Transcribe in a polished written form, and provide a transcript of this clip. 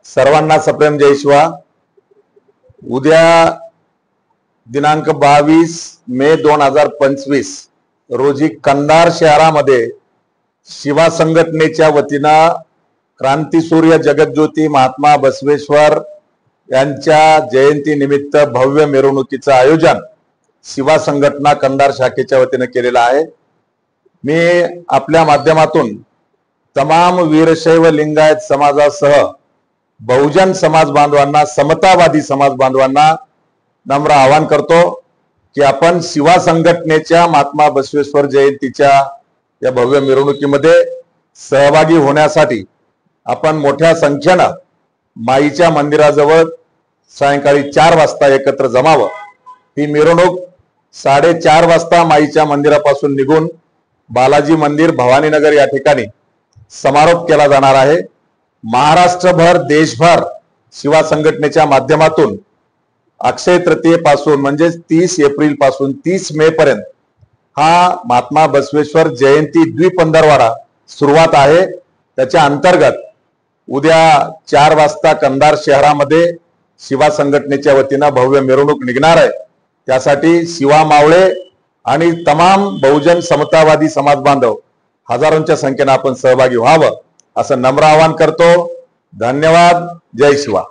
सर्वांना सप्रेम जय शिवा। उद्या दिनांक 22 मे 2025 रोजी कंधार शहरामध्ये शिवा संघटनेच्या वतीनं क्रांतीसूर्य जगज्योती महात्मा बसवेश्वर यांच्या जयंती निमित्त भव्य मिरवणुकीचं आयोजन शिवा संघटना कंधार शाखेच्या वतीनं केलेलं आहे। मी आपल्या माध्यमातून तमाम वीरशैव लिंगायत समाजासह बहुजन समाज बांधवांना, समतावादी समाज बांधवांना नम्र आवाहन करतो की आपण शिवा संघटनेच्या महात्मा बसवेश्वर जयंतीच्या या भव्य मिरवणुकीमध्ये सहभागी होण्यासाठी आपण मोठ्या संख्येनं माईच्या मंदिराजवळ सायंकाळी 4 वाजता एकत्र जमावं। ही मिरवणूक 4:30 वाजता माईच्या मंदिरापासून निघून बालाजी मंदिर भवानीनगर या ठिकाणी समारोप केला जाणार आहे। महाराष्ट्रभर, देशभर शिवा संघटनेच्या माध्यमातून अक्षय तृतीयेपासून म्हणजे 30 एप्रिल पासून 30 मे पर्यंत हा महात्मा बसवेश्वर जयंती द्विपंधरवाडा सुरुवात आहे। त्याच्या अंतर्गत उद्या 4 वाजता कंधार शहरामध्ये शिवा संघटनेच्या वतीनं भव्य मिरवणूक निघणार आहे। त्यासाठी शिवा मावळे आणि तमाम बहुजन समतावादी समाज बांधव हजारोंच्या संख्येने आपण सहभागी व्हावं असं नम्र आवाहन करतो। धन्यवाद। जय शिवा।